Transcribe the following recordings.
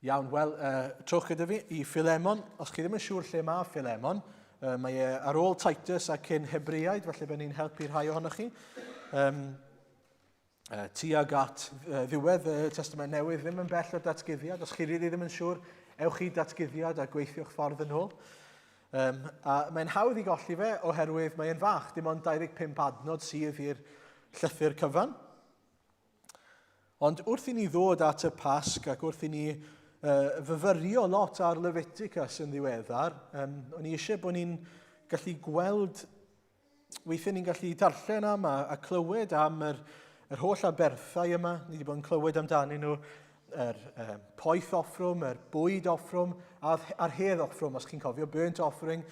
Iawn, wel, trowch gyda fi i Philemon. Os chi ddim yn siŵr lle mae Philemon, mae ar ôl Titus a cyn Hebreaid, felly byddwn ni'n helpu rhai ohonoch chi. Tuag at ddiwedd y Testament Newydd ddim yn bell o datguddiad. Os chi rili ddim yn siŵr, ewch i datguddiad a gweithio'ch ffordd yn ôl. A mae'n hawdd i golli fe oherwydd mae'n fach, dim ond 25 adnod sydd i'r llythyr cyfan. Ond wrth i ni ddod at y Pasg ac wrth i ni fyfyrio lot ar Leviticus yn ddiweddar, o'n i eisiau bod ni'n gallu gweld, weithiau ni'n gallu darllen am a clywed am yr holl aberthau yma. Ni wedi bod yn clywed amdanyn nhw, yr poeth offrwm, yr bwyd offrwm, a'r hedd offrwm, os chi'n cofio, burnt offering,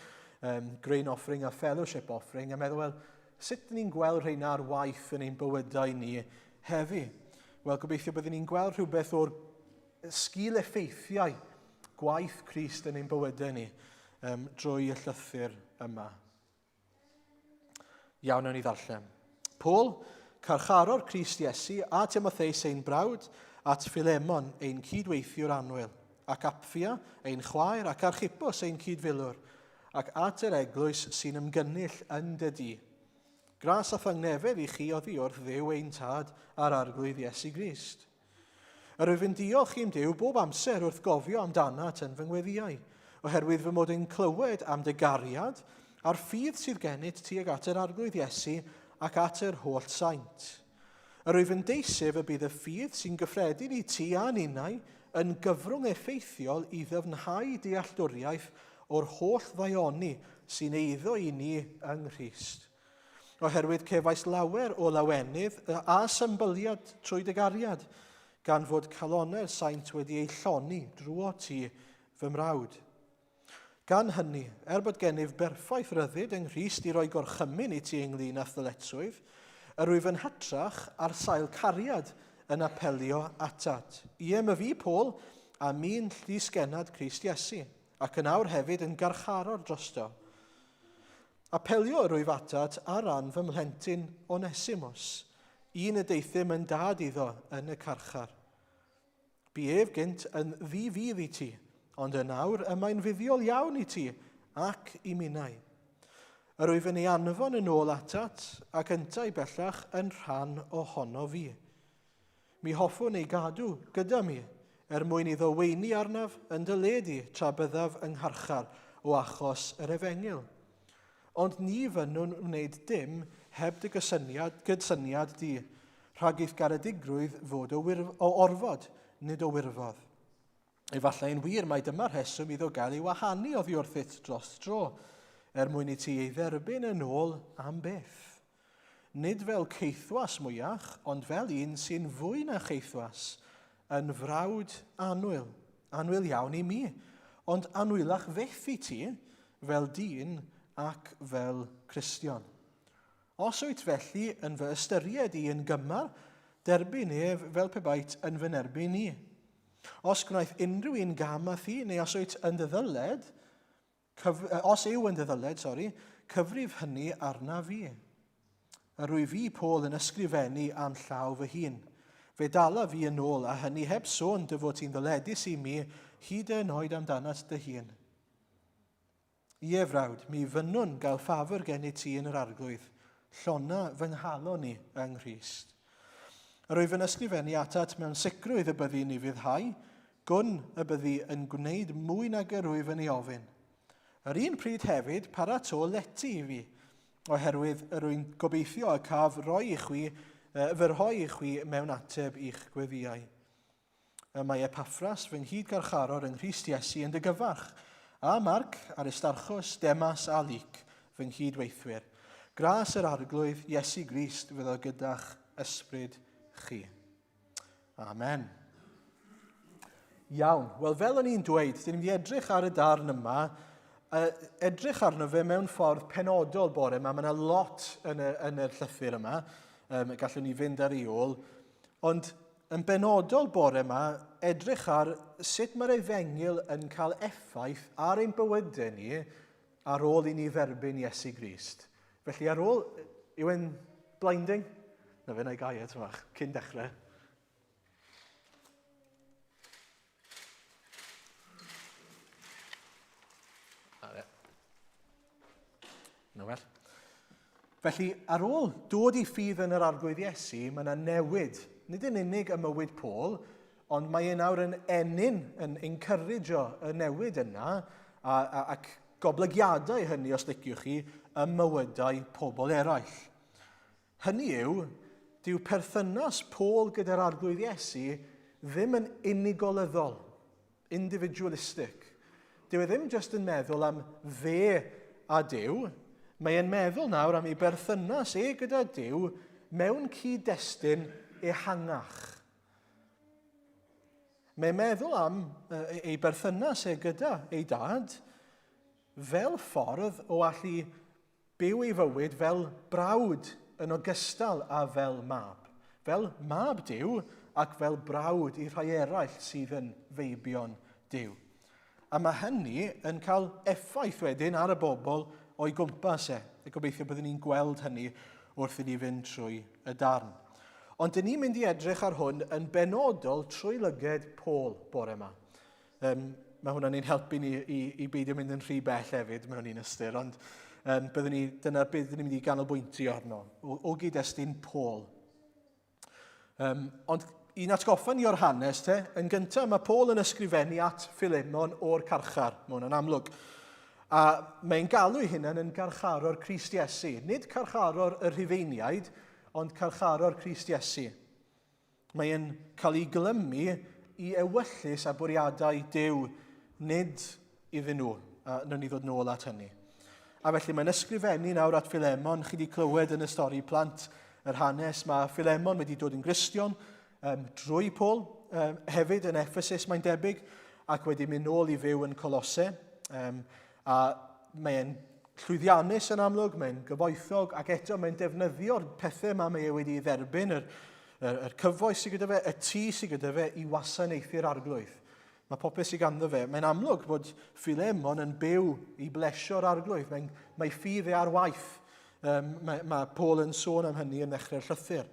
grain offering a fellowship offering, a meddwl, wel, sut ni'n gweld rheina ar waith yn ein bywydau ni heddi? Wel, gobeithio byddwn ni'n gweld rhywbeth o'r sgil effeithiau gwaith Crist yn ein bywydau ni drwy y llythyr yma. Iawn, nawn ni ddarllen. Paul, carcharor Crist Iesu, a Timotheus ein brawd, at Philemon ein cydweithiwr annwyl, ac Apphia ein chwaer, ac Archippos ein cydfilwr, ac at yr eglwys sy'n ymgynnull yn dy di. Gras a thangnefedd i chi oddi wrth Dduw ein tad a'r arglwydd Iesu Grist. Yr wyf yn diolch i'n Duw bob amser wrth gofio amdanat yn fy ngweddiau, oherwydd fy mod yn clywed am dy gariad a'r ffydd sydd gennyt tuag at yr arglwydd Iesu ac at yr holl saint. Yr wyf yn deisef y bydd y ffydd sy'n gyffredin i ti a ninnau yn gyfrwng effeithiol i ddyfnhau dealltwriaeth o'r holl ddaioni sy'n eiddo i ni yng Nghrist. Oherwydd cefais lawer o lawenydd a symbyliad trwy dy gariad, gan fod calonau'r saint wedi ei lloni drwy ti fy mrawd. Gan hynny, bod gennyf berffaith ryddid yng Nghrist i roi gorchymyn i ti ynglyn â ddyletswydd, yr wyf yn hytrach ar sail cariad yn apelio atat. I my fi, Paul, a mi'n llysgennad Crist Iesu, ac yn awr hefyd yn garcharor drosto. Apelio yr wyf atat ar ran fy mhlentyn Onesimos, un y deithim yn dad iddo yn y carchar. Bu ef gynt yn ddifydd i ti, ond yn awr mae'n fuddiol iawn i ti ac i minnau. Yr wyf yn ei anfon yn ôl atat ac yntau bellach yn rhan ohono fi. Mi hoffwn ei gadw gyda mi, mwyn iddo weini arnaf yn dyledu tra byddaf yng ngharchar o achos yr efengil. Ond ni fynnwn wneud dim heb dy gysyniad di, rhag eith garedigrwydd fod o orfod, nid o wirfodd. Efallai'n wir mai dyma'r rheswm iddo gael ei wahanu oddi wrthyt dros dro, mwyn i ti ei dderbyn yn ôl am beth. Nid fel ceithwas mwyach, ond fel un sy'n fwy na cheithwas, yn frawd anwyl iawn i mi, ond anwylach feth i ti, fel dyn ac fel Cristion. Os wyt felly yn fy ystyried i yn gymar, derbyn ef fel pe bait yn fy nerbyn ni. Os gwnaeth unrhyw un gamath i, neu os wyt yn ddyled, cyfrif hynny arna fi. Yr wyf fi, Paul, yn ysgrifennu am llaw fy hun. Fe dala fi yn ôl, a hynny heb sôn dy fod ti'n ddyledus i mi, hyd yn oed amdanat dy hun. Ie, frawd, mi fynnwn gael ffafr gen i ti yn yr arglwydd, llona fy nghalon ni yng Nghrist. Yr wyf yn ysgrifennu atat mewn sicrwydd y byddi ni fyddhau, gwn y byddi yn gwneud mwy nag yr wyf yn ei ofyn. Yr un pryd hefyd paratô leti i fi, oherwydd yr wy'n gobeithio y caf fy rhoi i chwi mewn ateb i'ch gweddiau. Mae Epaphras fy nghyd garcharor yng Nghrist Iesu yn dy gyfarch, a Marc, Aristarchos, Demas a Luc, fy nghydweithwyr. Gras yr arglwydd Iesu Grist fydd o gyda'ch ysbryd chi. Amen. Iawn. Wel, fel o'n i'n dweud, dyn ni'n edrych ar y darn yma, edrych arno fe mewn ffordd penodol bore yma. Mae yna lot yn y llythyr yma, gallwn ni fynd ar ei ôl, ond yn benodol bore yma, edrych ar sut mae'r efengil yn cael effaith ar ein bywydau ni ar ôl i ni dderbyn Iesu Grist. Felly ar ôl, yw e'n blinding? Na fe na i gael eto fach, cyn dechrau. yna well. Felly, ar ôl dod i ffydd yn yr arglwydd Iesu, mae yna newid. Nid yn unig y mywyd Paul, ond mae e nawr yn enyn, yn encourageo y newid yna, ac goblygiadau hynny, os liciwch chi, y mywydau pobl eraill. Hynny yw, dyw perthynas Paul gyda'r arglwydd Iesu ddim yn unigolyddol, individualistic. Dyw e ddim jyst yn meddwl am fe a Dyw, mae e'n meddwl nawr am ei berthynas gyda Dyw mewn cyd-destun ehangach. Mae'n meddwl am ei berthynas gyda ei dad fel ffordd o allu byw ei fywyd fel brawd yn ogystal a fel mab. Fel mab Dyw ac fel brawd i rhai eraill sydd yn feibion Dyw. A mae hynny yn cael effaith wedyn ar y bobl o'i gwmpas e. Gobeithio byddwn ni'n gweld hynny wrth i ni fynd trwy y darn. Ond dyn ni'n mynd i edrych ar hwn yn benodol trwy lyged Paul bore yma. Mae hwnna'n ein helpu ni i beidio mynd yn rhy bell hefyd mewn un ystyr, ond dyna beth ni'n mynd i ganolbwyntio arno, o gyd-destun Paul. Ond un atgoffa ni o'r hanes, yn gyntaf mae Paul yn ysgrifennu at Philemon o'r carchar, mae hwnna'n amlwg. A mae'n galw hynny'n yn garcharo'r Crist Iesu. Nid carcharo'r y Rhufeiniaid, ond carcharo'r Crist Iesu. Mae'n cael ei glymu i ewyllus a bwriadau Dyw, nid iddyn nhw. A nawn ni ddod nôl at hynny. A felly mae'n ysgrifennu nawr at Philemon. Chi wedi clywed yn y stori plant yr hanes. Mae Philemon wedi dod yn Gristion drwy Paul. Hefyd yn Ephesus mae'n debyg, ac wedi mynd nôl i fyw yn Colose. A mae'n llwyddiannus yn amlwg, mae'n gyfoethog, ac eto mae'n defnyddio'r pethau yma mae wedi ei dderbyn, yr cyfoes sydd gyda fe, y tŷ sydd gyda fe i wasanaethu'r arglwydd. Mae popeth sydd ganddo fe. Mae'n amlwg bod Philemon yn byw i blesio'r arglwydd. Mae ffydd e ar waith. Mae Paul yn sôn am hynny yn ddechrau'r llythyr.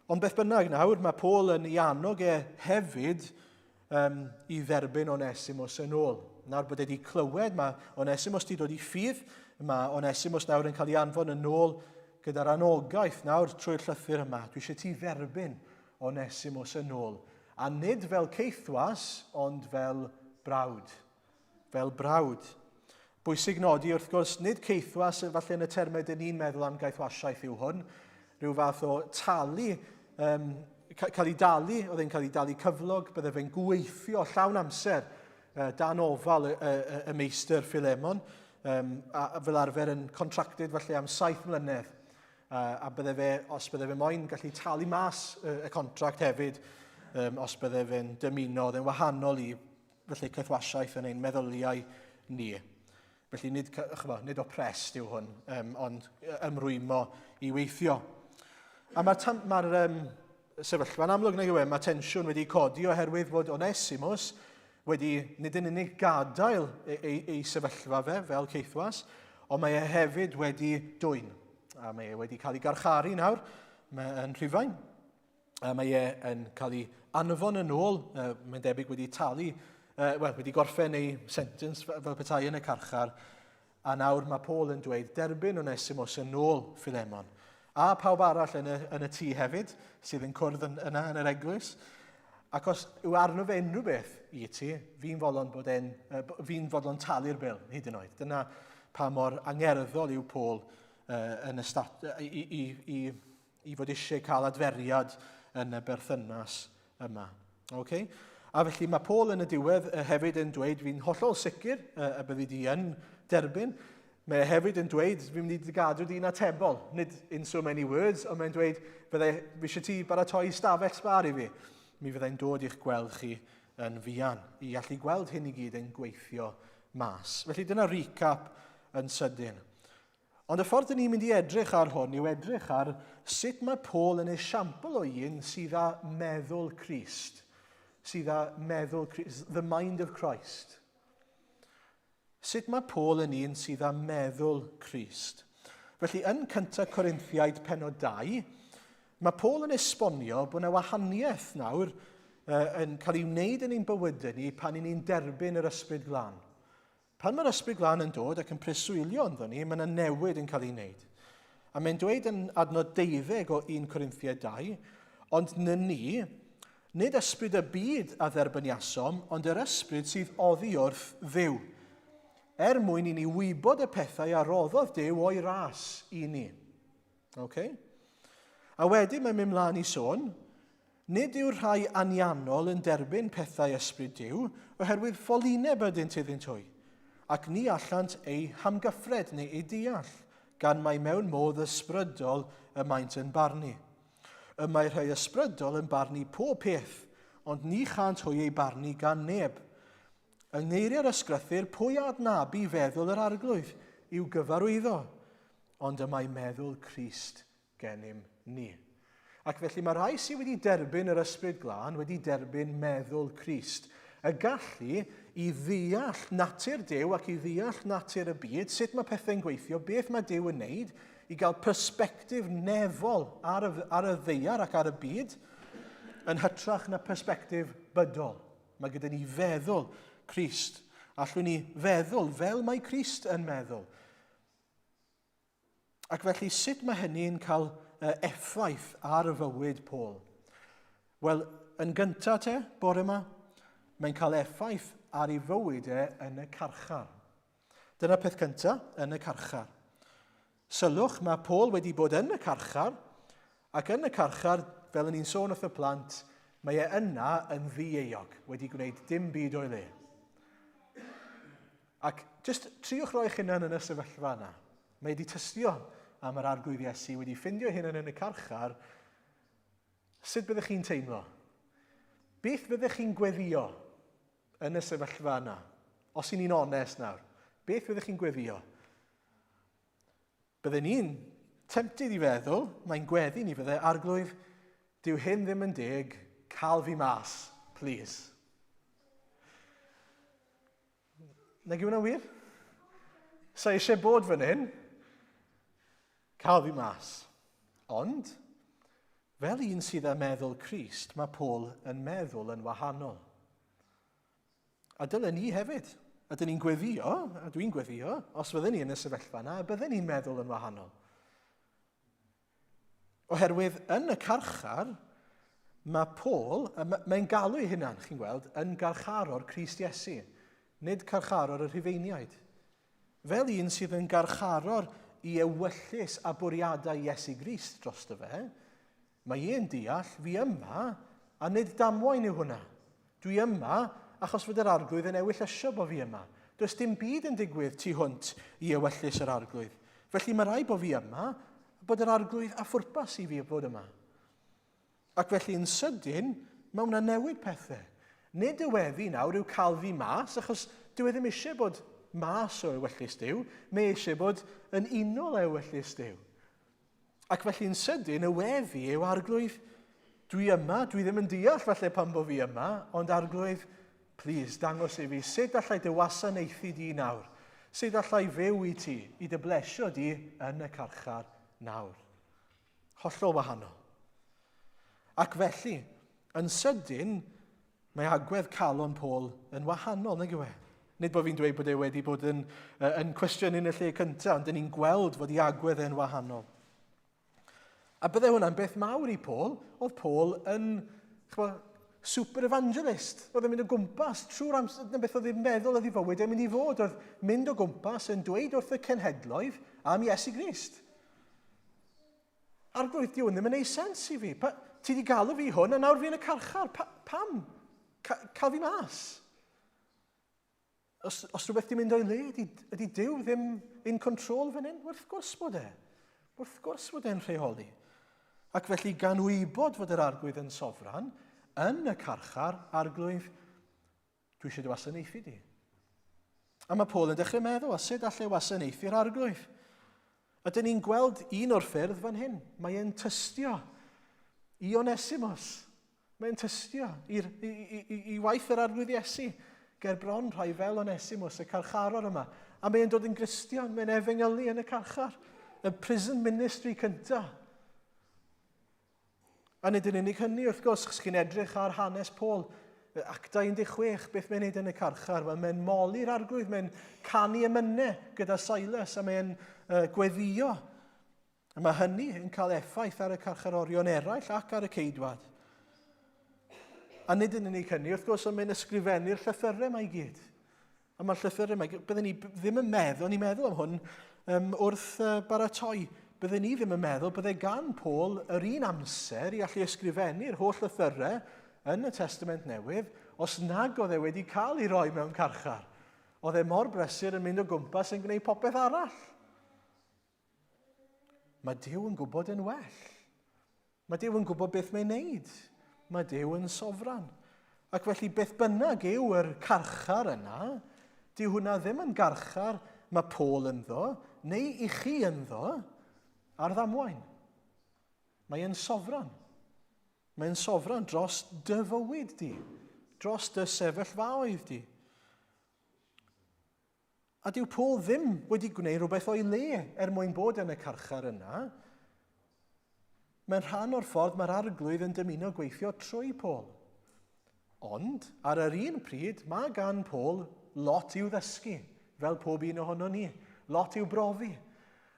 Ond beth bynnag nawr, mae Paul yn ei annog hefyd i dderbyn Onesimus yn ôl. Nawr bod wedi clywed, mae Onesimus wedi dod i ffydd, mae Onesimus nawr yn cael ei anfon yn ôl gyda'r anogaeth nawr trwy'r llythyr yma. Dwi eisiau ti dderbyn Onesimus yn ôl. A nid fel ceithwas, ond fel brawd. Fel brawd. Bwysig nodi wrth gwrs, nid ceithwas, falle yn y termau dyn ni'n meddwl am gaethwasiaeth yw hwn, rhyw fath o talu, cael ei dalu, oedd e'n cael ei dalu cyflog, bydde fe'n gweithio llawn amser dan ofal y meistr Philemon, a fel arfer yn contracted falle am 7 mlynedd. A bydde fe, os bydde fe moyn gallu talu mas y contract hefyd, os bydde fe'n dymuno, oedd e'n wahanol i felly caethwasiaeth yn ein meddyliau ni. Felly nid oprest yw hwn, ond ymrwymo i weithio. A mae'r sefyllfa'n amlwg neu yw mae tensiwn wedi codi oherwydd bod Onesimus wedi nid yn unig gadael ei sefyllfa fe fel ceithwas, ond mae e hefyd wedi dwyn. A mae e wedi cael ei garcharu nawr yn Rhufain. A mae e yn cael ei anfon yn ôl, mae'n debyg wedi talu, wedi gorffen ei sentence fel petai yn y carchar. A nawr mae Paul yn dweud, derbyn Onesimus yn ôl Philemon. A pawb arall yn y tŷ hefyd, sydd yn cwrdd yna yn yr eglwys. Ac os yw arno fe unrhyw beth i ti, fi'n fodlon talu'r bil, hyd yn oed. Dyna pa mor angerddol yw Paul i fod eisiau cael adferiad yn y berthynas yma. Okay? A felly mae Paul yn y diwedd hefyd yn dweud, fi'n hollol sicr y byddi di yn derbyn. Mae hefyd yn dweud, fi'n mynd i gadw di'n atebol. Nid in so many words, ond mae'n dweud, fi eisiau ti baratoi stafell sbar i fi. Mi fyddai'n dod i'ch gweld chi yn fuan, i allu gweld hyn i gyd yn gweithio mas. Felly dyna recap yn sydyn. Ond y ffordd ni'n mynd i edrych ar hwn yw edrych ar sut mae Paul yn esiampl o un sydd â meddwl Crist. Sydd â meddwl Crist, the mind of Christ. Sut mae Paul yn un sydd â meddwl Crist. Felly yn cyntaf Corinthiaid penod 2, mae Paul yn esbonio bod yna wahaniaeth nawr yn cael ei wneud yn ein bywydau ni pan ni'n derbyn yr ysbryd glân. Pan mae'r ysbryd glân yn dod ac yn preswylio ynddo ni, mae yna newid yn cael ei wneud. A mae'n dweud yn adnod 12 o 1 Corinthiaid 2, ond na ni, nid ysbryd y byd a dderbyniasom, ond yr ysbryd sydd oddi wrth dduw. Mwyn i ni wybod y pethau a roddodd Duw o'i ras i ni. Okay? A wedyn mae'n mynd mlaen i sôn, nid yw'r rhai aniannol yn derbyn pethau ysbryd Duw, oherwydd ffolineb ydynt iddynt hwy, ac ni allant ei hamgyffred neu ei deall, gan mai mewn modd ysbrydol y maent yn barnu. Y mae rhai ysbrydol yn barnu pob peth, ond ni chant hwy ei barnu gan neb. Yng ngeiriau'r ysgrythur, pwy adnabu feddwl yr arglwydd i'w gyfarwyddo, ond y mae meddwl Crist gennym ni. Ac felly mae rhai sydd wedi derbyn yr ysbryd glân, wedi derbyn meddwl Crist, y gallu i ddeall natur Duw ac i ddeall natur y byd, sut mae pethau'n gweithio, beth mae Duw yn wneud, i gael persbectif nefol ar y ddaear ac ar y byd, yn hytrach na persbectif bydol. Mae gyda ni feddwl Crist. Allwn ni feddwl fel mae Crist yn meddwl. Ac felly, sut mae hynny'n cael effaith ar y fywyd Paul? Wel, yn gyntaf bore yma, mae'n cael effaith ar ei fywyd yn y carchar. Dyna peth cyntaf, yn y carchar. Sylwch, mae Paul wedi bod yn y carchar, ac yn y carchar, fel ni'n sôn wrth y plant, mae yna yn ddieuog, wedi gwneud dim byd o'i le. Ac jyst triwch roi eich hunan yn y sefyllfa yna. Mae wedi tystio am yr arglwydd Iesu, wedi ffindio hunan yn y carchar. Sut byddech chi'n teimlo? Beth byddech chi'n gweddio yn y sefyllfa yna? Os i ni'n onest nawr, beth byddech chi'n gweddio? Byddwn ni'n tempted i feddwl, mae'n gweddi ni fydde arglwydd, dyw hyn ddim yn deg, cael fi mas, please. Nag yw hwnna wir? Sa eisiau bod fan hyn, cael fi mas. Ond, fel un sydd â meddwl Crist, mae Paul yn meddwl yn wahanol. A dylen ni hefyd. A dyn ni'n gweddio, a dwi'n gweddio, os fydden ni yn y sefyllfa yna, bydden ni'n meddwl yn wahanol. Oherwydd, yn y carchar, mae Paul, mae'n galw ei hunan, chi'n gweld, yn garcharor Crist Iesu. Nid carcharor y Rhufeiniaid. Fel un sydd yn garcharor i ewyllus a bwriadau Iesu Grist drosto fe, mae e'n deall, fi yma, a nid damwain yw hwnna. Dwi yma, achos fod yr arglwydd yn ewyllysio bo fi yma. Does dim byd yn digwydd tu hwnt i ewyllus yr arglwydd. Felly mae rai bo fi yma, bod yr arglwydd a phwrpas i fi bod yma. Ac felly yn sydyn, mae hwnna'n newid pethau. Nid yweddi nawr yw cael fi mas, achos dwi ddim eisiau bod mas o ewyllus Duw, mae eisiau bod yn unol ewyllus Duw. Ac felly yn sydyn, yweddi yw arglwydd, dwi yma, dwi ddim yn deall falle pan bo fi yma, ond arglwydd, please, dangos i fi, sut allai dy wasanaethu di nawr? Sut allai fyw i ti, i dy blesio di yn y carchar nawr? Hollol wahanol. Ac felly, yn sydyn, mae agwedd calon Paul yn wahanol, nag yw e? Nid bod fi'n dweud bod e wedi bod yn cwestiwn yn y lle cyntaf, ond dyn ni'n gweld fod ei agwedd yn wahanol. A bydde hwnna'n beth mawr i Paul, oedd Paul yn super evangelist. Oedd e'n mynd o gwmpas trwy'r amser, dyna beth oedd e'n meddwl oedd ei fywyd e'n mynd i fod, oedd mynd o gwmpas yn dweud wrth y cenhedloedd am Iesu Grist. Arglwydd diwn ddim yn ei sens i fi. Ti di galw fi hwn, a nawr fi yn y carchar. Pam? Cael fi mas. Os rhywbeth di'n mynd o'i le, ydy Duw ddim in control fan hyn? Wrth gwrs bod e. Wrth gwrs bod e'n rheoli. Ac felly gan wybod fod yr arglwydd yn sofran, yn y carchar arglwydd, dwi eisiau dy wasanaethu di. A mae Paul yn dechrau meddwl, a sut allai wasanaethu'r arglwydd? A dyn ni'n gweld un o'r ffyrdd fan hyn. Mae e'n tystio i Onesimos. Mae'n tystio i waith yr arglwydd Iesu, ger bron rhai fel Onesimos, y carcharor yma. A mae'n dod yn Gristion, mae'n efengylu yn y carchar, y prison ministry cyntaf. A nid yn unig hynny, wrth gwrs, chos chi'n edrych ar hanes Paul, Acta 16, beth mae'n neud yn y carchar? Mae'n moli'r arglwydd, mae'n canu emynau gyda Silas, a mae'n gweddio. A mae hynny yn cael effaith ar y carcharorion eraill ac ar y ceidwad. A nid yn unig hynny, wrth gwrs, mae'n ysgrifennu'r llythyrau mae i gyd. A mae'r llythyrau mae i gyd, byddwn ni ddim yn meddwl, ni'n meddwl am hwn wrth baratoi. Byddwn ni ddim yn meddwl byddai gan Paul yr un amser i allu ysgrifennu'r holl llythyrau yn y Testament Newydd, os nag oedd e wedi cael ei roi mewn carchar. Oedd e mor brysur yn mynd o gwmpas yn gwneud popeth arall. Mae Duw yn gwybod yn well. Mae Duw yn gwybod beth mae'n neud. Mae Duw yn sofran. Ac felly beth bynnag yw yr carchar yna, dyw hwnna ddim yn garchar mae Paul ynddo, neu i chi ynddo, ar ddamwain. Mae e'n sofran. Mae'n sofran dros dy fywyd di, dros dy sefyllfaoedd di. A dyw Paul ddim wedi gwneud rhywbeth o'i le mwyn bod yn y carchar yna. Mae'n rhan o'r ffordd mae'r arglwydd yn dymuno gweithio trwy Paul. Ond, ar yr un pryd, mae gan Paul lot i'w ddysgu, fel pob un ohono ni. Lot i'w brofi.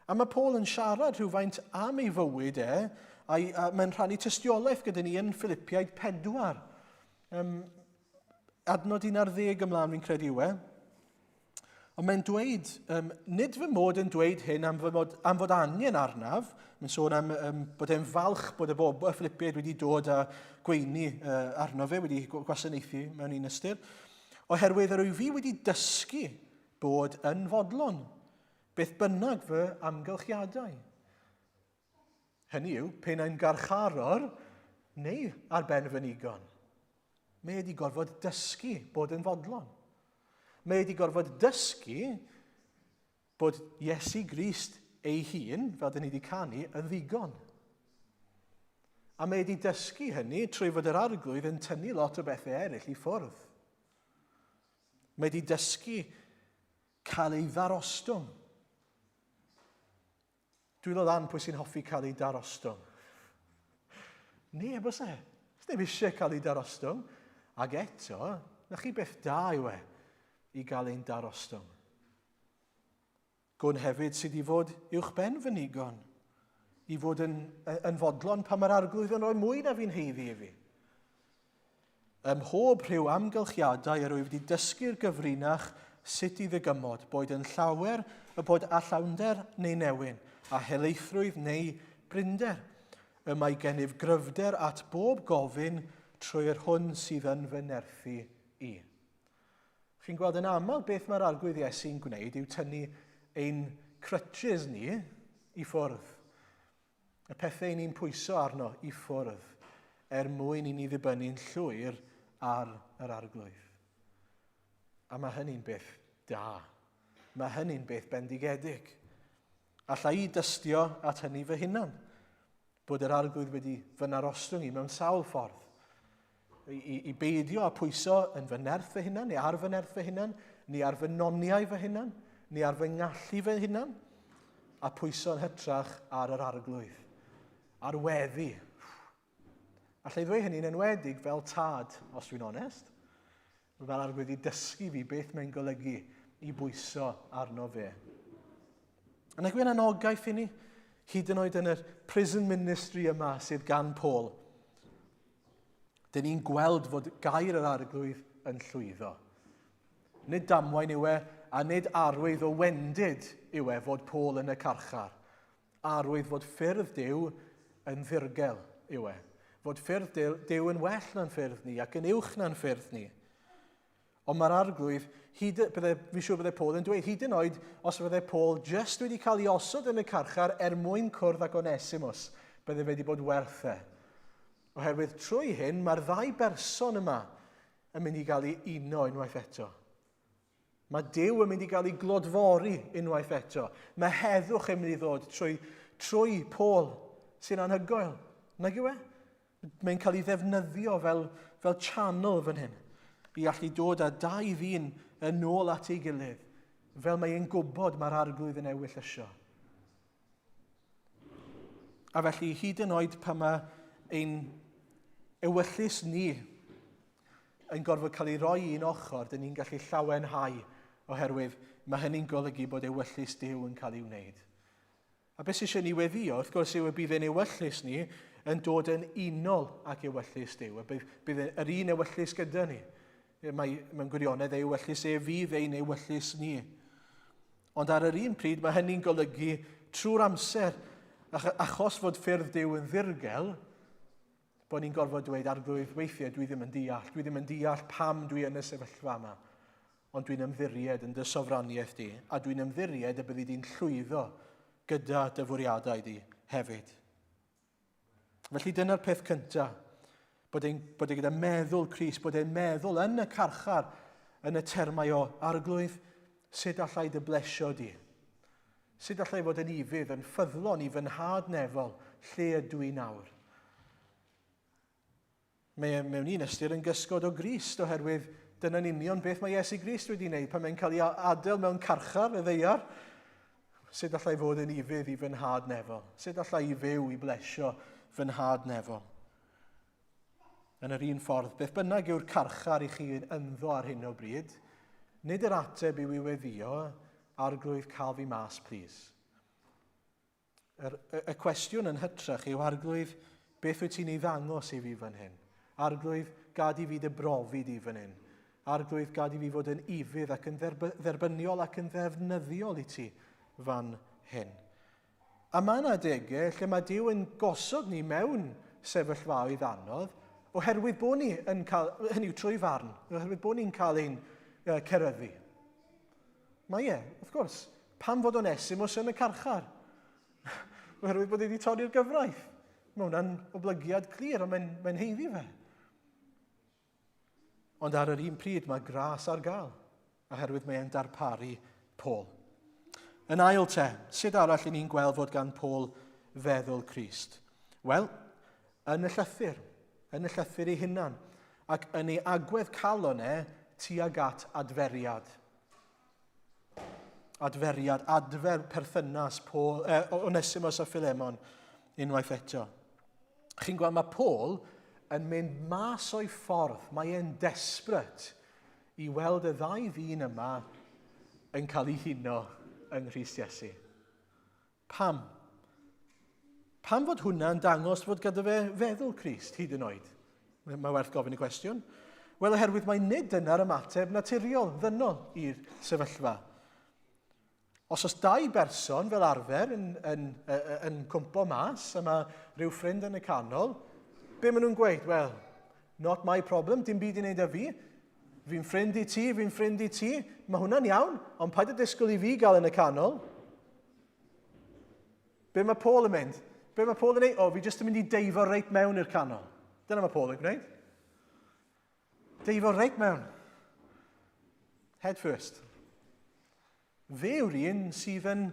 A mae Paul yn siarad rhywfaint am ei fywyd a mae'n rhannu tystiolaeth gyda ni yn Philippiaid 4. Adnod 11 ymlaen fi'n credu yw e. Ond mae'n dweud, nid fy mod yn dweud hyn am fod angen arnaf, mae'n sôn am bod e'n falch bod y bobl y Philippiaid wedi dod a gweini arno fe, wedi gwasanaethu mewn un ystyr, oherwydd yr fi wedi dysgu bod yn fodlon, beth bynnag fy amgylchiadau. Hynny yw, pen ein garcharor, neu ar ben fy nigon. Mae wedi gorfod dysgu bod yn fodlon. Mae wedi gorfod dysgu bod Iesu Grist ei hun, fel dyn ni wedi canu, yn ddigon. A mae wedi dysgu hynny trwy fod yr arglwydd yn tynnu lot o bethau eraill i ffwrdd. Mae wedi dysgu cael ei ddarostwng. Dwi'n dod an pwy sy'n hoffi cael ei darostwng. Neb os e. Neb eisiau cael ei darostwng. Ac eto, na chi beth da yw e i gael ein darostwng. Gwn hefyd sydd i fod uwch ben fy nigon. I fod yn fodlon pan mae'r arglwydd yn rhoi mwy na fi'n heiddi i fi. Ym mhob rhyw amgylchiadau yr wyf wedi dysgu'r gyfrinach sut i ddygymod, boed yn llawer y bod a llawnder neu newyn, a helaethrwydd neu brinder, y mae gennyf gryfder at bob gofyn trwy'r hwn sydd yn fy nerthu i. Chi'n gweld yn aml beth mae'r arglwydd Iesu'n gwneud yw tynnu ein crutches ni i ffwrdd. Y pethau ni'n pwyso arno i ffwrdd mwyn i ni ddibynnu'n llwyr ar yr arglwydd. A mae hynny'n beth da. Mae hynny'n beth bendigedig. Alla i dystio at hynny fy hunan, bod yr arglwydd wedi fy narostwng i mewn sawl ffordd. I beidio a pwyso yn fy nerth fy hunan, neu ar fy nerth fy hunan, neu ar fy noniau fy hunan, neu ar fy ngallu fy hunan, a pwyso yn hytrach ar yr arglwydd. Ar weddi. Alla i ddweud hynny'n enwedig fel tad, os dwi'n onest. Fel arglwydd i dysgu fi beth mae'n golygu i bwyso arno fe. Yn egwyl anogaeth i ni, hyd yn oed yn y prison ministry yma sydd gan Paul, dyn ni'n gweld fod gair yr arglwydd yn llwyddo. Nid damwain yw e, a nid arwydd o wendid yw e fod Paul yn y carchar. Arwydd fod ffyrdd Duw yn ddirgel yw e. Fod ffyrdd Duw yn well na'n ffyrdd ni ac yn uwch na'n ffyrdd ni. Ond mae'r arglwydd, fi'n siŵr byddai Paul yn dweud, hyd yn oed os byddai Paul just wedi cael ei osod yn y carchar mwyn cwrdd ag Onesimus, byddai wedi bod werth e. Oherwydd trwy hyn, mae'r ddau berson yma yn mynd i gael ei uno unwaith eto. Mae Duw yn mynd i gael ei glodfori unwaith eto. Mae heddwch yn mynd i ddod trwy Paul sy'n anhygoel. Nag yw e? Mae'n cael ei ddefnyddio fel channel fan hyn. I allu dod â dau ddyn yn ôl at ei gilydd, fel mae e'n gwybod mae'r arglwydd yn ewyll ysio. A felly, hyd yn oed pan mae ein ewyllus ni yn gorfod cael ei roi un ochr, dyn ni'n gallu llawenhau oherwydd mae hynny'n golygu bod ewyllus Duw yn cael ei wneud. A beth sy'n ni weddio, wrth gwrs yw y bydd ein ewyllus ni yn dod yn unol ac ewyllus Duw. Bydd yr un ewyllus gyda ni. Mae'n gwirionedd ewyllus fydd ein ewyllus ni. Ond ar yr un pryd mae hynny'n golygu trwy'r amser, achos fod ffyrdd Duw yn ddirgel, bod ni'n gorfod dweud arglwydd weithiau dwi ddim yn deall. Dwi ddim yn deall pam dwi yn y sefyllfa yma. Ond dwi'n ymddiried yn dy sofraniaeth di, a dwi'n ymddiried y byddi di'n llwyddo gyda dy fwriadau di hefyd. Felly dyna'r peth cyntaf, bod e gyda meddwl Crist, bod e'n meddwl yn y carchar, yn y termau o arglwydd, sut allai dy blesio di? Sut allai fod yn ifydd, yn ffyddlon i fy nhad nefol, lle ydw i nawr? Mewn un ystyr yn gysgod o Grist, oherwydd dyna'n union beth mae Iesu Grist wedi wneud pan mae'n cael ei adael mewn carchar y ddeiar. Sut allai fod yn ifydd i fy nhad nefol? Sut allai i fyw i blesio fy nhad nefol? Yn yr un ffordd, beth bynnag yw'r carchar i chi ynddo ar hyn o bryd, nid yr ateb yw i weddio, arglwydd cael fi mas, please. Y cwestiwn yn hytrach yw arglwydd, beth wyt ti'n ei ddangos i fi fan hyn? Arglwydd, gad i fi dy brofi di fan hyn. Arglwydd, gad i fi fod yn ifydd ac yn dderbyniol ac yn ddefnyddiol i ti fan hyn. A mae yna adegau lle mae Duw yn gosod ni mewn sefyllfaoedd anodd, oherwydd bod ni yn cael, hynny yw trwy farn, oherwydd bod ni'n cael ein ceryddu. Mae wrth gwrs, pam fod Onesimus yn y carchar? Oherwydd bod wedi torri'r gyfraith. Mae hwnna'n oblygiad clir, ond mae'n heiddi fe. Ond ar yr un pryd mae gras ar gael, oherwydd mae'n darparu Paul. Yn ail te, sut arall i ni'n gweld fod gan Paul feddwl Crist? Wel, yn y llythyr ei hunan, ac yn ei agwedd calon tuag at adferiad. Adfer perthynas Onesimus a Philemon unwaith eto. Chi'n gweld mae Paul yn mynd mas o'i ffordd, mae e'n desbryd i weld y ddau ddyn yma yn cael ei huno yng Nghrist Iesu. Pam? Pam fod hwnna'n dangos fod gyda fe feddwl Crist hyd yn oed? Mae werth gofyn y cwestiwn. Wel, oherwydd mae nid dyna'r ymateb naturiol, ddynol i'r sefyllfa. Os dau berson fel arfer yn cwmpo mas, a mae rhyw ffrind yn y canol, be maen nhw'n gweud? Wel, not my problem, dim byd i wneud â fi. Fi'n ffrind i ti, Mae hwnna'n iawn, ond paid y disgwyl i fi gael yn y canol. Be mae Paul yn mynd? Be mae Paul yn gwneud? Fi jyst yn mynd i deifo reit mewn i'r canol. Dyna mae Paul yn gwneud. Deifo reit mewn. Head first. Fe yw'r un sydd yn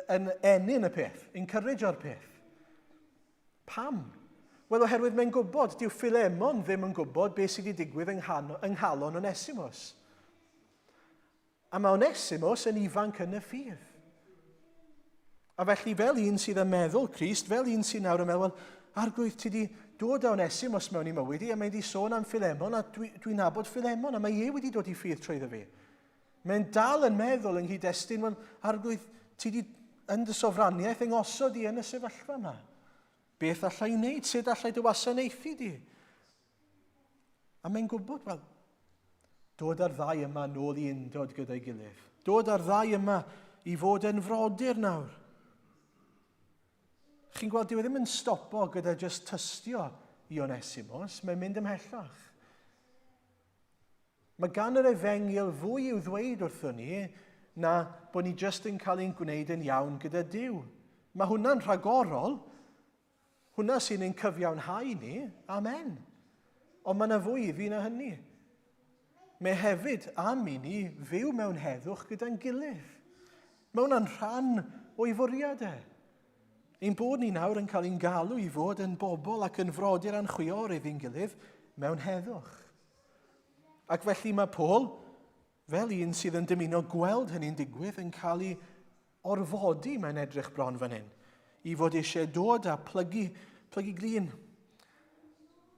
enyn y peth, encourageo'r peth. Pam? Wel, oherwydd mae'n gwybod, dyw Philemon ddim yn gwybod beth sydd wedi digwydd yng nghalon Onesimus. A mae Onesimus yn ifanc yn y ffydd. A felly fel un sydd yn meddwl Crist, fel un sydd nawr yn meddwl, arglwydd ti wedi dod â Onesimus mewn i mywyd i, a mae wedi sôn am Philemon, a dwi'n nabod Philemon, a mae wedi dod i ffydd trwyddo fi. Mae'n dal yn meddwl yng nghyd-destun, wel, arglwydd ti wedi yn dy sofraniaeth yng ngosod i yn y sefyllfa yma. Beth allai wneud? Sut allai dy wasanaethu di? A mae'n gwybod, wel, dod ar ddau yma nôl i undod gyda'i gilydd. Dod ar ddau yma i fod yn frodyr nawr. Chi'n gweld, dyw e ddim yn stopo gyda jyst tystio i Onesimus, mae'n mynd ymhellach. Mae gan yr efengyl fwy i'w ddweud wrthon ni na bod ni jyst yn cael ein gwneud yn iawn gyda Duw. Mae hwnna'n rhagorol, hwnna sy'n ein cyfiawnhau ni, amen. Ond mae yna fwy iddi na hynny. Mae hefyd am i ni fyw mewn heddwch gyda'n gilydd. Mae hwnna'n rhan o'i fwriadau. Ein bod ni nawr yn cael ein galw i fod yn bobl ac yn frodyr anchwio'r iddi'n gilydd mewn heddwch. Ac felly mae Paul, fel un sydd yn dymuno gweld hynny'n digwydd, yn cael ei orfodi mewn edrych bron fan hyn, i fod eisiau dod a plygu glin.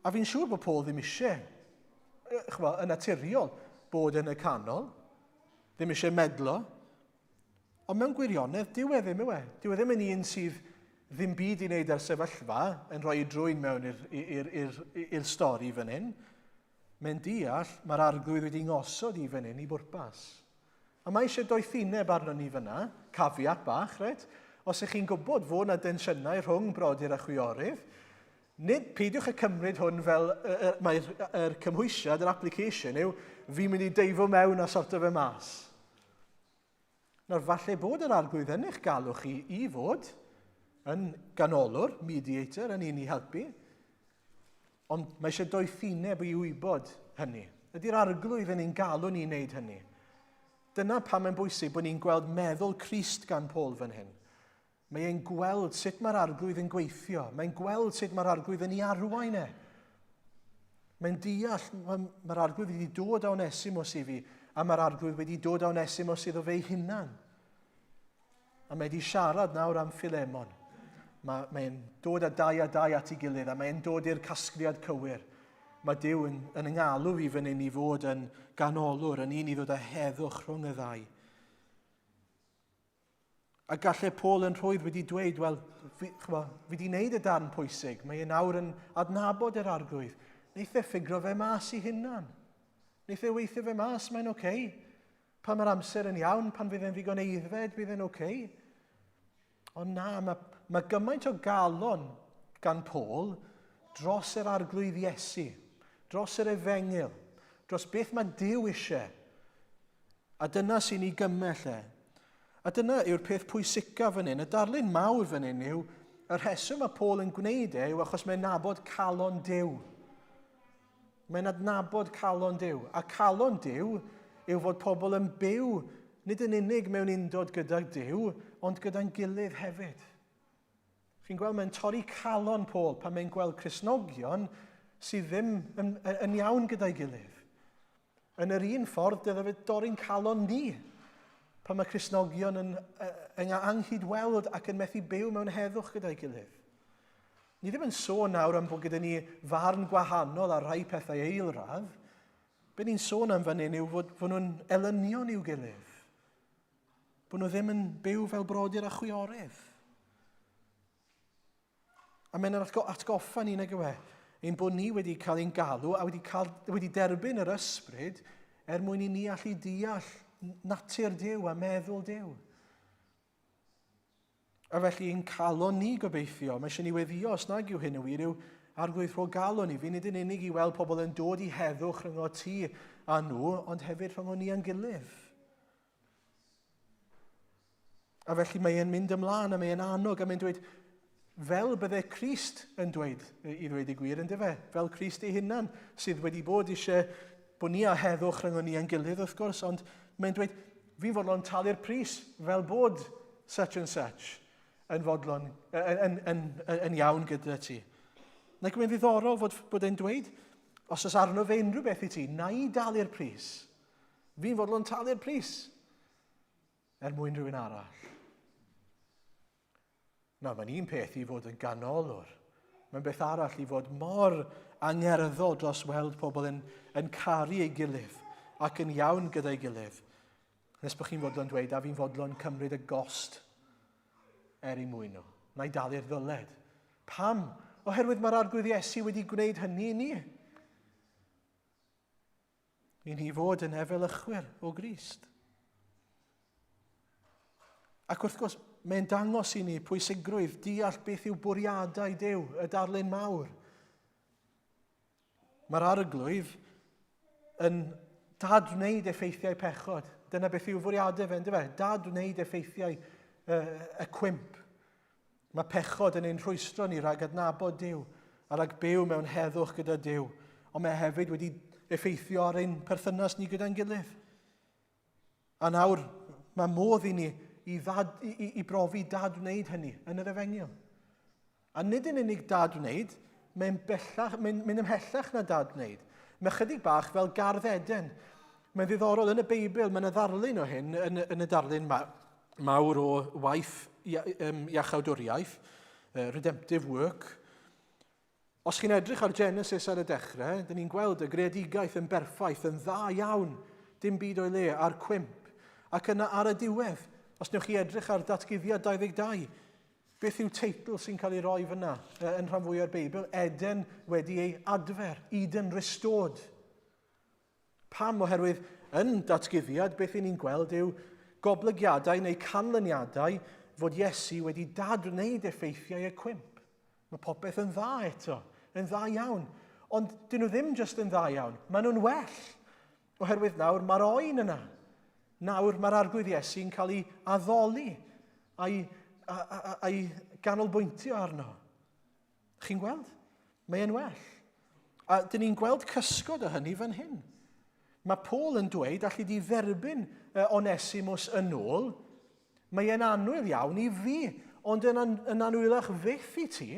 A fi'n siŵr bod Paul ddim eisiau. yn naturiol bod yn y canol, ddim eisiau medlo, ond mewn gwirionedd, dyw e ddim yw e. Dyw e ddim yn un sydd ddim byd i wneud â'r sefyllfa yn rhoi drwy'n mewn i'r stori fan hyn. Mae'n deall mae'r arglwydd wedi ngosod i fan hyn i bwrpas. A mae eisiau doethineb arno ni fyna, cafiat bach, red? Os ych chi'n gwybod fod yna densiynau rhwng brodyr a chwiorydd, nid peidiwch y cymryd hwn fel mae'r cymhwysiad, yr application yw, fi'n mynd i deifo mewn a sorto fe mas. Nawr, falle bod yr arglwydd yn eich galw chi i fod yn ganolor, mediator, yn un i helpu, ond mae eisiau doethineb i wybod hynny. Ydy'r arglwydd yn ein galw ni'n wneud hynny. Dyna pam mae'n bwysig bod ni'n gweld meddwl Crist gan Paul fan hyn. Mae e'n gweld sut mae'r arglwydd yn gweithio. Mae'n gweld sut mae'r arglwydd yn ei arwain e. Mae'n deall mae'r arglwydd wedi dod a Onesimos i fi, a mae'r arglwydd wedi dod a Onesimos iddo fe'i hunan. A mae wedi siarad nawr am Philemon. Mae'n dod a dau at ei gilydd, a mae'n dod i'r casgliad cywir. Mae Dyw yn ynghalw fi fan hyn i fod yn ganolor, yn un i ddod â heddwch rhwng y ddau. A gallai Paul yn rhwydd wedi dweud, wel, fi wedi gwneud y darn pwysig, mae e nawr yn adnabod yr arglwydd. Neith e ffigro fe mas i hunan. Neith e weithio fe mas, mae'n oce. Pan mae'r amser yn iawn, pan fydd e'n ddigon eiddfed, bydd e'n oce. Ond na, mae gymaint o galon gan Paul dros yr arglwydd Iesu, dros yr efengil, dros beth mae Dyw eisiau. A dyna sy'n ei gymell e. A dyna yw'r peth pwysica fan hyn. Y darlun mawr fan hyn yw, y rheswm mae Paul yn gwneud e yw achos mae'n nabod calon Dyw. Mae'n adnabod calon Dyw. A calon Dyw yw fod pobl yn byw, nid yn unig mewn undod gyda Dyw, ond gyda'n gilydd hefyd. Chi'n gweld, mae'n torri calon Paul pan mae'n gweld Cristnogion sydd ddim yn iawn gyda'i gilydd. Yn yr un ffordd, dydde fe dorri'n calon ni pan mae Cristnogion yn anghydweld ac yn methu byw mewn heddwch gyda'i gilydd. Ni ddim yn sôn nawr am bod gyda ni farn gwahanol ar rai pethau eilradd. Be ni'n sôn am fan hyn yw fod nhw'n elynion i'w gilydd. Bod nhw ddim yn byw fel brodyr a chwiorydd. A mae'n atgoffa ni nag yw e, ein bod ni wedi cael ein galw a wedi derbyn yr ysbryd mwyn i ni allu deall natur Dyw a meddwl Dyw. A felly ein calon ni gobeithio, mae eisiau ni weddio os nag yw hyn y wir yw arglwydd rho galon ni. Fi nid yn unig i weld pobl yn dod i heddwch rhwng o ti a nhw, ond hefyd rhwng o ni yn gilydd. A felly mae e'n mynd ymlaen a mae e'n annog a mae'n dweud, fel bydde Crist yn dweud, i ddweud y gwir, ynddo fe? Fel Crist ei hunan, sydd wedi bod eisiau bod ni a heddwch rhwng ni yn gilydd, wrth gwrs, ond mae'n dweud, fi'n fodlon talu'r pris fel bod such and such yn fodlon, yn iawn gyda ti. Nag mae'n ddiddorol bod e'n dweud, os oes arno fe unrhyw beth i ti, na i dalu'r pris. Fi'n fodlon talu'r pris mwyn rhywun arall. Na, mae'n un peth i fod yn ganolor. Mae'n beth arall i fod mor angerddol dros weld pobl yn caru ei gilydd ac yn iawn gyda'i gilydd. Nes bod chi'n fodlon dweud, a fi'n fodlon cymryd y gost i mwyn nhw. Na i dalu'r ddyled. Pam? Oherwydd mae'r arglwydd Iesu wedi gwneud hynny i ni. I ni fod yn efelychwyr o Grist. Ac wrth gwrs, mae'n dangos i ni pwysigrwydd deall beth yw bwriadau Dyw, y darlun mawr. Mae'r arglwydd yn dadwneud effeithiau pechod. Dyna beth yw fwriadau fe, ynddo fe? Dadwneud effeithiau y cwymp. Mae pechod yn ein rhwystro ni rhag adnabod Dyw a rhag byw mewn heddwch gyda Dyw. Ond mae hefyd wedi effeithio ar ein perthynas ni gyda'n gilydd. A nawr, mae modd i ni i brofi dadwneud hynny yn yr efengyl. A nid yn unig dadwneud, mae'n ymhellach na dadwneud. Mae chydig bach fel gardd Eden. Mae'n ddiddorol yn y Beibl, mae'n y ddarlun o hyn, yn y darlun mawr o waith iachawdwriaeth, redemptive work. Os chi'n edrych ar Genesis ar y dechrau, dyn ni'n gweld y greadigaeth yn berffaith, yn dda iawn, dim byd o'i le, ar cwmp. Ac yna ar y diwedd, os newch chi edrych ar datguddiad 22, beth yw teitl sy'n cael ei roi fyna yn rhan fwy o'r Beibl? Eden wedi ei adfer, Eden restored. Pam oherwydd yn datguddiad, beth ni'n gweld yw goblygiadau neu canlyniadau fod Iesu wedi dadwneud effeithiau y cwmp. Mae popeth yn dda eto, yn dda iawn. Ond dyn nhw ddim jyst yn dda iawn, maen nhw'n well. Oherwydd nawr mae'r oen yna. Nawr mae'r arglwydd Iesu'n cael ei addoli a'i ganolbwyntio arno. Chi'n gweld? Mae'n well. A dyn ni'n gweld cysgod o hynny fan hyn. Mae Paul yn dweud allu di dderbyn Onesimus yn ôl. Mae'n annwyl iawn i fi, ond yn annwylach fyth i ti.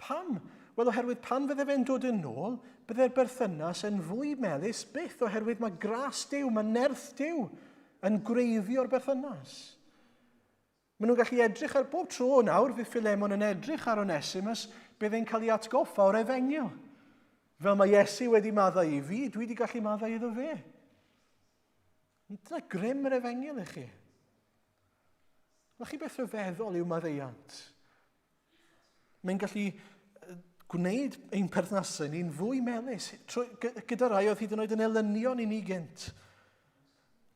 Pam? Wel, oherwydd pan fydde fe'n dod yn ôl, bydde'r berthynas yn fwy melys byth, oherwydd mae gras Duw, mae nerth Duw yn gwreiddio'r berthynas. Maen nhw'n gallu edrych ar bob tro nawr, fydd Philemon yn edrych ar Onesimus, bydd e'n cael ei atgoffa o'r efengyl. Fel mae Iesu wedi maddau i fi, dwi wedi gallu maddau iddo fe. Dyna grym yr efengyl i chi. Mae chi beth rhyfeddol i'w maddeuant. Mae'n gallu gwneud ein perthnasau ni'n fwy melys. Gyda rai oedd hyd yn oed yn elynion i ni gynt.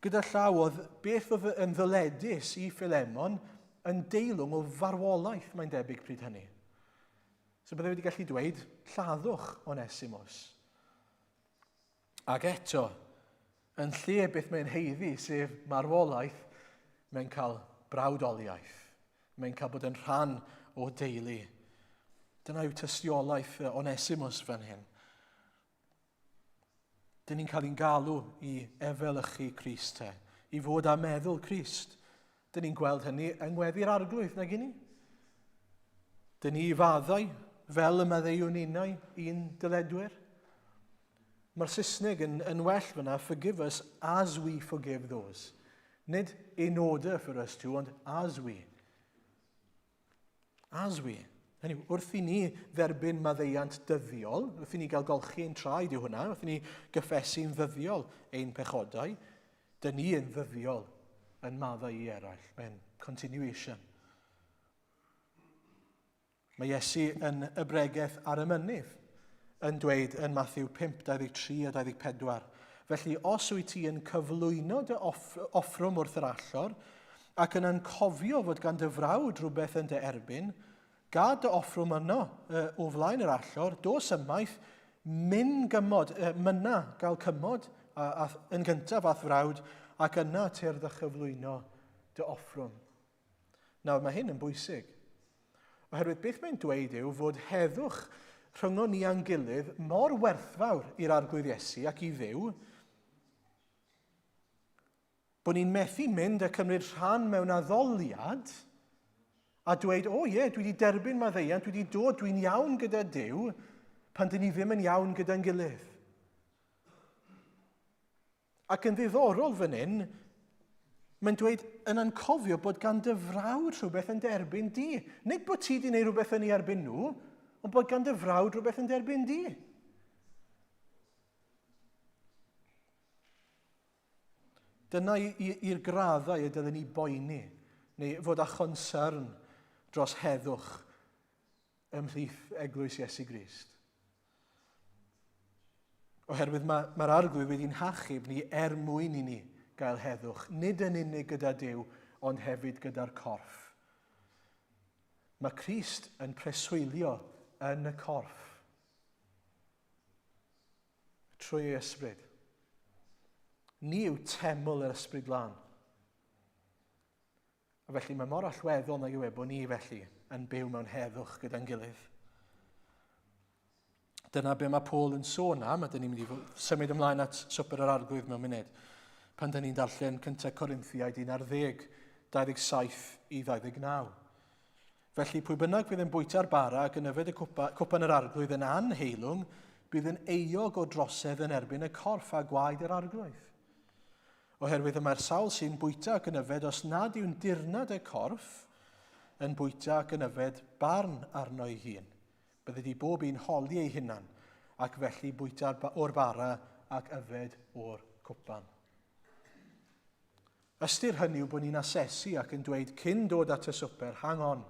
Gyda llaw oedd beth oedd yn ddyledus i Philemon yn deilwng o farwolaeth, mae'n debyg pryd hynny. So bydde wedi gallu dweud, lladdwch Onesimus. Ac eto, yn lle beth mae'n heiddi, sef marwolaeth, mae'n cael brawdoliaeth. Mae'n cael bod yn rhan o deulu. Dyna yw tystiolaeth Onesimus fan hyn. Dyn ni'n cael ein galw i efelychu Crist te, i fod a meddwl Crist. Dyn ni'n gweld hynny yng ngweddi'r arglwydd, nag i ni? Dyn ni i faddau, fel y maddeuwn unau, un dyledwyr. Mae'r Saesneg yn well fyna, forgive us as we forgive those. Nid in order for us to, ond as we. As we. Hynny, wrth i ni dderbyn maddeuant dyddiol, wrth i ni gael golchi ein traed yw hwnna, wrth i ni gyffesu'n ddyddiol ein pechodau, dyn ni yn ddyddiol yn maddau i eraill. Mae'n continuation. Mae Iesu yn y bregaeth ar y mynydd yn dweud yn Matthew 5, 23 a 24. Felly, os wyt ti yn cyflwyno dy offrwm wrth yr allor, ac yn ancofio fod gan dy frawd rhywbeth yn dy erbyn, gad dy offrwm yno o flaen yr allor, dos ymaith, myna gael cymod yn gyntaf ath frawd, ac yna tir dy chyflwyno dy offrwm. Nawr, mae hyn yn bwysig. Oherwydd beth mae'n dweud yw fod heddwch rhyngon ni a'n gilydd mor werthfawr i'r arglwydd Iesu ac i Dduw, bod ni'n methu mynd a cymryd rhan mewn addoliad a dweud, o ie, dwi wedi derbyn maddeuant, dwi wedi dod, dwi'n iawn gyda Duw, pan dyn ni ddim yn iawn gyda'n gilydd. Ac yn ddiddorol fan hyn, mae'n dweud yn ancofio bod gan dy frawd rhywbeth yn derbyn di. Nid bod ti wedi gwneud rhywbeth yn ei erbyn nhw, ond bod gan dy frawd rhywbeth yn derbyn di. Dyna i'r graddau y dylen ni boeni, neu fod â chonsern dros heddwch ymhlith Eglwys Iesu Grist. Oherwydd mae'r arglwydd wedi'n hachub ni mwyn i ni gael heddwch, nid yn unig gyda Duw, ond hefyd gyda'r corff. Mae Crist yn preswylio yn y corff trwy ei ysbryd. Ni yw teml yr ysbryd lan. A felly mae mor allweddol nag yw bod ni felly yn byw mewn heddwch gyda'n gilydd. Dyna be mae Paul yn sôn am, a dyn ni'n mynd i symud ymlaen at swper yr arglwydd mewn munud. Pan dyn ni'n darllen cyntaf Corinthiaid 11, 27 i 29. Felly pwy bynnag fydd yn bwyta'r bara ac yn yfed y cwpan yr arglwydd yn anheilwng, bydd yn euog o drosedd yn erbyn y corff a gwaed yr arglwydd. Oherwydd y mae'r sawl sy'n bwyta ac yn yfed os nad yw'n dirnad y corff, yn bwyta ac yn yfed barn arno ei hun. Bydde di bob un holi ei hunan, ac felly bwyta o'r bara ac yfed o'r cwpan. Ystyr hynny yw bod ni'n asesu ac yn dweud cyn dod at y swper, hang on.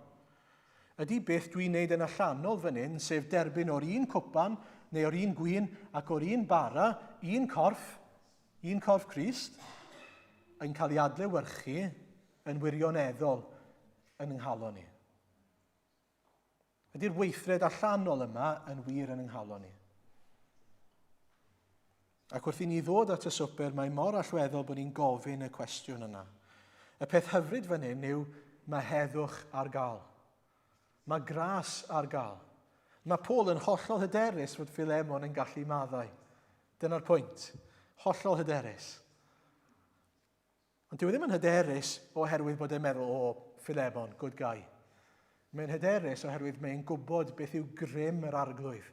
Ydy beth dwi'n neud yn allanol fan hyn, sef derbyn o'r un cwpan, neu o'r un gwyn, ac o'r un bara, un corff Crist, yn cael ei adlewyrchu yn wirioneddol yn ynghalon ni. Ydy'r weithred allanol yma yn wir yn ynghalon ni. Ac wrth i ni ddod at y swper, mae mor allweddol bod ni'n gofyn y cwestiwn yna. Y peth hyfryd fan hyn yw mae heddwch ar gael. Mae gras ar gael. Mae Paul yn hollol hyderus fod Philemon yn gallu maddau. Dyna'r pwynt. Hollol hyderus. Ond dyw e ddim yn hyderus oherwydd bod e'n meddwl, Philemon, good guy. Mae'n hyderus oherwydd mae'n gwybod beth yw grym yr arglwydd.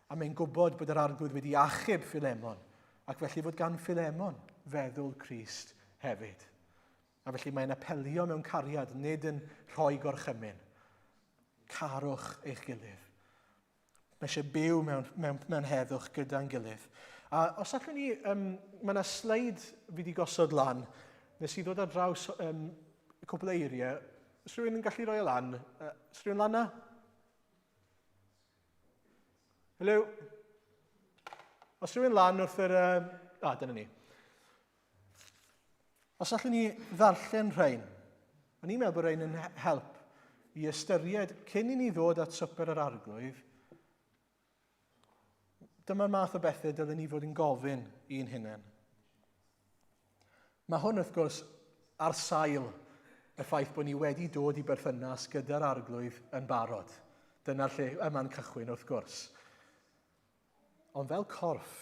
A mae'n gwybod bod yr arglwydd wedi achub Philemon. Ac felly fod gan Philemon feddwl Crist hefyd. A felly mae'n apelio mewn cariad, nid yn rhoi gorchymyn. Carwch eich gilydd. Mae eisiau byw mewn heddwch gyda'n gilydd. A os allwn ni, mae yna sleid fi wedi gosod lan, nes i ddod ar draws cwbl eiriau. Os rhywun yn gallu rhoi lan? Os rhywun lan na? Helo? Os rhywun lan wrth yr... dyna ni. Os allwn ni ddarllen rhain, o'n i'n meddwl bod rhain yn help i ystyried cyn i ni ddod at swper yr arglwydd, dyma'r math o bethau dylen ni fod yn gofyn i'n hunain. Mae hwn wrth gwrs ar sail y ffaith bod ni wedi dod i berthynas gyda'r arglwydd yn barod. Dyna'r lle yma'n cychwyn wrth gwrs. Ond fel corff,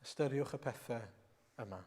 ystyriwch y pethau yma.